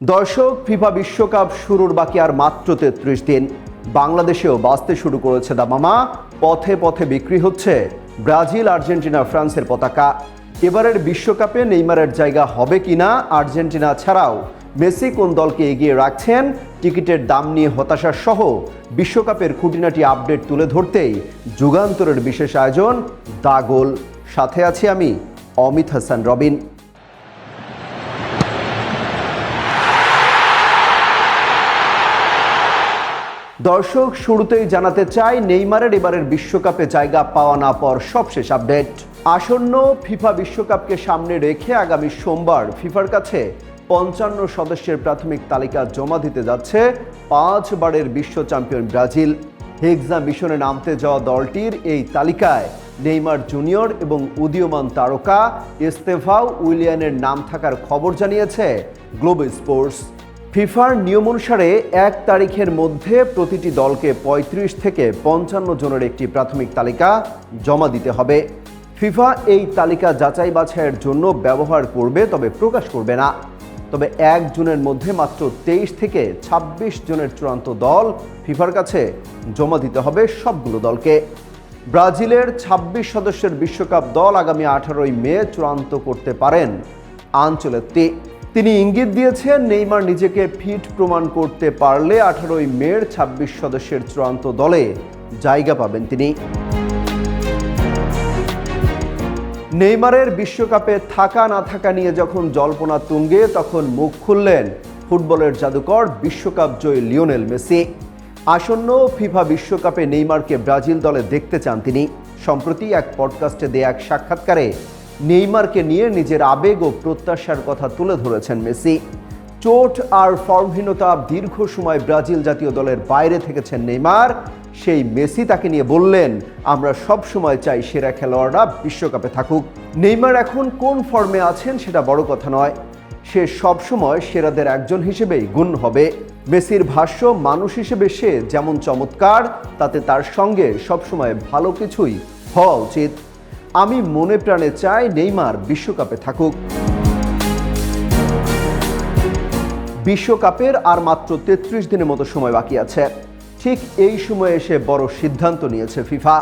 দর্শক, ফিফা বিশ্বকাপ শুরুর বাকি আর মাত্র ৩৩ দিন। বাংলাদেশেও বাজতে শুরু করেছে দামামা। পথে পথে বিক্রি হচ্ছে ব্রাজিল, আর্জেন্টিনা, ফ্রান্সের পতাকা। এবারের বিশ্বকাপে নেইমারের জায়গা হবে কিনা, আর্জেন্টিনা ছাড়াও মেসি কোন দলকে এগিয়ে রাখছেন, টিকিটের দাম নিয়ে হতাশা সহ বিশ্বকাপের খুঁটিনাটি আপডেট তুলে ধরতেই যুগান্তরের বিশেষ আয়োজন দ্য গোল। সাথে আছি আমি অমিত হাসান রবিন। দর্শক, শুরুতেই জানাতে চাই নেইমারের এবারের বিশ্বকাপে জায়গা পাওয়া না পাওয়ার সবশেষ আপডেট। আসন্ন ফিফা বিশ্বকাপকে সামনে রেখে আগামী সোমবার ফিফার কাছে ৫৫ সদস্যের প্রাথমিক তালিকা জমা দিতে যাচ্ছে ৫ বারের বিশ্ব চ্যাম্পিয়ন ব্রাজিল। হেক্সা মিশনে নামতে যাওয়া দলটির এই তালিকায় নেইমার জুনিয়র এবং উদীয়মান তারকা এস্তেভাও উইলিয়ানের নাম থাকার খবর জানিয়েছে গ্লোব স্পোর্টস। ফিফার নিয়ম অনুসারে ১ তারিখের মধ্যে প্রতিটি দলকে ৩৫ থেকে ৫৫ জনের একটি প্রাথমিক তালিকা জমা দিতে হবে। ফিফা এই তালিকা যাচাই বাছাইয়ের জন্য ব্যবহার করবে, তবে প্রকাশ করবে না। তবে ১ জুনের মধ্যে মাত্র ২৩ থেকে ২৬ জনের চূড়ান্ত দল ফিফার কাছে জমা দিতে হবে সবগুলো দলকে। ব্রাজিলের ২৬ সদস্যের বিশ্বকাপ দল আগামী ১৮ মে চূড়ান্ত করতে পারেন আনচেলত্তি। তিনি ইঙ্গিত দিয়েছেন, নেইমার নিজেকে ফিট প্রমাণ করতে পারলে ১৮ মের ২৬ সদস্যের চূড়ান্ত দলে জায়গা পাবেন তিনি। নেইমারের বিশ্বকাপে থাকা না থাকা নিয়ে যখন জল্পনা তুঙ্গে, তখন মুখ খুললেন ফুটবলের জাদুকর বিশ্বকাপ জয়ী লিওনেল মেসি। আসন্ন ফিফা বিশ্বকাপে নেইমারকে ব্রাজিল দলে দেখতে চান তিনি। সম্প্রতি এক পডকাস্টে দেয়া এক সাক্ষাৎকারে নেইমারকে নিয়ে নিজের আবেগ ও প্রত্যাশার কথা তুলে ধরেছেন মেসি। চোট আর ফর্মহীনতা দীর্ঘ সময় ব্রাজিল জাতীয় দলের বাইরে থেকেছেন নেইমার। সেই মেসি তাকে নিয়ে বললেন, আমরা সব সময় চাই সেরা খেলোয়াড়রা বিশ্বকাপে থাকুক। নেইমার এখন কোন ফর্মে আছেন সেটা বড় কথা নয়, সে সব সময় সেরাদের একজন হিসেবেই গণ্য হবে। মেসির ভাষ্য, মানুষ হিসেবে সে যেমন চমৎকার, তাতে তার সঙ্গে সবসময় ভালো কিছুই হওয়া উচিত। আমি মনে প্রাণে চাই নেইমার বিশ্বকাপে থাকুক। বিশ্বকাপের আর মাত্র ৩৩ দিনের মতো সময় বাকি আছে। ঠিক এই সময়ে এসে বড় সিদ্ধান্ত নিয়েছে ফিফা।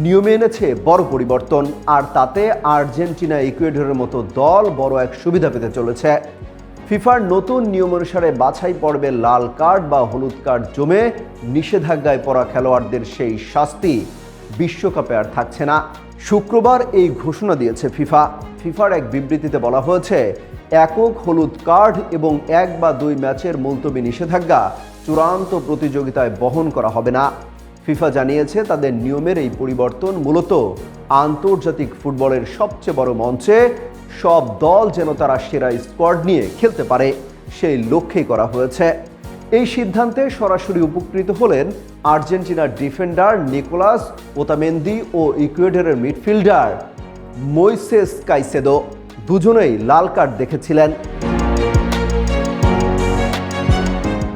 নিয়মে এনেছে বড় পরিবর্তন, আর তাতে আর্জেন্টিনা, ইকুয়েডরের মতো দল বড় এক সুবিধা পেতে চলেছে। ফিফার নতুন নিয়ম অনুসারে বাছাই পর্বে লাল কার্ড বা হলুদ কার্ড জমে নিষেধাজ্ঞায় পড়া খেলোয়াড়দের সেই শাস্তি বিশ্বকাপে আর থাকছে না। শুক্রবার এই ঘোষণা দিয়েছে ফিফা। ফিফার এক বিবৃতিতে বলা হয়েছে, একক হলুদ কার্ড এবং ১ বা ২ ম্যাচের মুলতবি নিষেধাজ্ঞা চূড়ান্ত প্রতিযোগিতায় বহন করা হবে না। ফিফা জানিয়েছে, তাদের নিয়মের এই পরিবর্তন মূলত আন্তর্জাতিক ফুটবলের সবচেয়ে বড় মঞ্চে সব দল যেন তারা সেরা স্কোয়াড নিয়ে খেলতে পারে, সেই লক্ষ্যেই করা হয়েছে। এই সিদ্ধান্তে সরাসরি উপকৃত হলেন আর্জেন্টিনার ডিফেন্ডার নিকোলাস ওতামেন্দি ও ইকুয়েডরের মিডফিল্ডার মোইসেস কাইসেদো। দুজনেই লাল কার্ড দেখেছিলেন।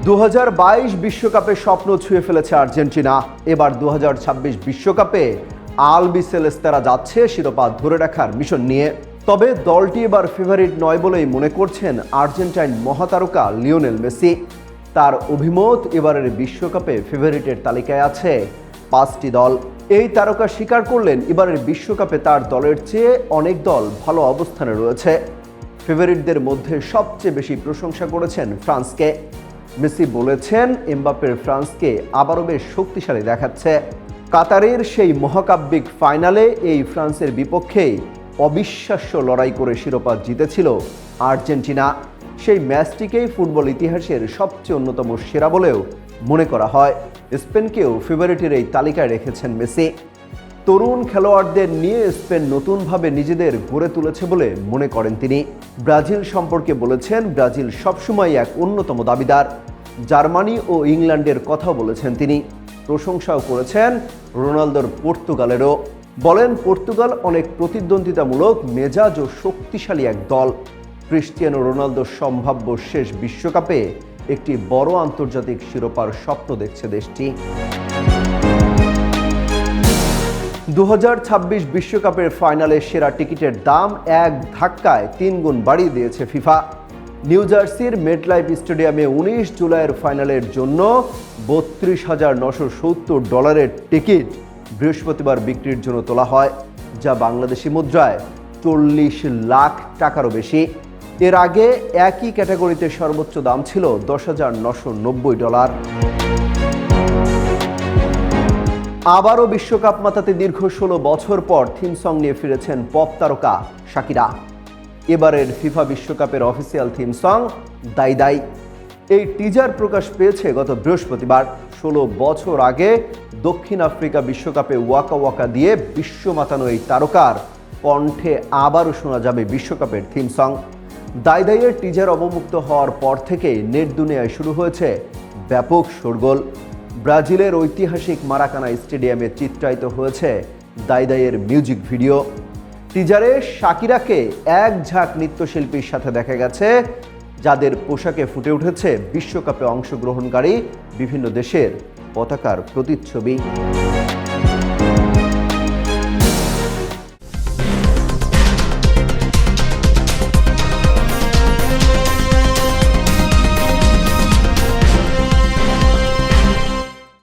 ২০২২ বিশ্বকাপে স্বপ্ন ছুঁয়ে ফেলেছে আর্জেন্টিনা। এবার ২০২৬ বিশ্বকাপে আলবিসেলেস্তারা যাচ্ছে শিরোপা ধরে রাখার মিশন নিয়ে। তবে দলটি এবার ফেভারিট নয় বলেই মনে করছেন আর্জেন্টাইন মহাতারকা লিওনেল মেসি। তার অভিমত, এবারের বিশ্বকাপে ফেভারিটের তালিকায় আছে ৫টি দল। এই তারকা স্বীকার করলেন, এবারের বিশ্বকাপে তার দলের চেয়ে অনেক দল ভালো অবস্থানে রয়েছে। ফেভারিটদের মধ্যে সবচেয়ে বেশি প্রশংসা করেছেন ফ্রান্সকে। মেসি বলেছেন, এমবাপ্পের ফ্রান্সকে আবারও বেশ শক্তিশালী দেখাচ্ছে। কাতারের সেই মহাকাব্যিক ফাইনালে এই ফ্রান্সের বিপক্ষেই অবিশ্বাস্য লড়াই করে শিরোপা জিতেছিল আর্জেন্টিনা। সেই ম্যাচটিকেই ফুটবল ইতিহাসের সবচেয়ে অন্যতম সেরা বলেও মনে করা হয়। স্পেনকেও ফেভারিটের এই তালিকায় রেখেছেন মেসি। তরুণ খেলোয়াড়দের নিয়ে স্পেন নতুনভাবে নিজেদের গড়ে তুলেছে বলে মনে করেন তিনি। ব্রাজিল সম্পর্কে বলেছেন, ব্রাজিল সবসময় এক অন্যতম দাবিদার। জার্মানি ও ইংল্যান্ডের কথাও বলেছেন তিনি। প্রশংসাও করেছেন রোনালদোর পর্তুগালেরও। বলেন, পর্তুগাল অনেক প্রতিদ্বন্দ্বিতামূলক, মেজাজ ও শক্তিশালী এক দল। ক্রিস্টিয়ানো রোনালদোর সম্ভাব্য শেষ বিশ্বকাপে একটি বড় আন্তর্জাতিক শিরোপার স্বপ্ন দেখছে দেশটি। ২০২৬ বিশ্বকাপের ফাইনালে সেরা টিকিটের দাম এক ধাক্কায় ৩ গুণ বাড়িয়ে দিয়েছে ফিফা। নিউ জার্সির মেটলাইফ স্টেডিয়ামে 19 জুলাইয়ের ফাইনালের জন্য $32,970 টিকিট বৃহস্পতিবার বিক্রির জন্য তোলা হয়, যা বাংলাদেশি মুদ্রায় 40 লাখ টাকারও বেশি। এর আগে একই ক্যাটাগরিতে সর্বোচ্চ দাম ছিল $10,990। আবারও বিশ্বকাপ মাতাতে দীর্ঘ 16 বছর পর থিম সং নিয়ে ফিরেছেন পপ তারকা শাকিরা। এবারের ফিফা বিশ্বকাপের অফিসিয়াল থিম সং দাই দাই। এই টিজার প্রকাশ পেয়েছে গত বৃহস্পতিবার। 16 বছর আগে দক্ষিণ আফ্রিকা বিশ্বকাপে ওয়াকা ওয়াকা দিয়ে বিশ্ব মাতানো এই তারকার কণ্ঠে আবারও শোনা যাবে বিশ্বকাপের থিম সং। দাই দাইয়ের টিজার অবমুক্ত হওয়ার পর থেকে নেট দুনিয়ায় শুরু হয়েছে ব্যাপক শোরগোল। ব্রাজিলের ঐতিহাসিক মারাকানা স্টেডিয়ামে চিত্রায়িত হয়েছে দাই দাইয়ের মিউজিক ভিডিও। টিজারে শাকিরাকে এক ঝাঁক নৃত্যশিল্পীর সাথে দেখা গেছে, যাদের পোশাকে ফুটে উঠেছে বিশ্বকাপে অংশগ্রহণকারী বিভিন্ন দেশের পতাকার প্রতিচ্ছবি।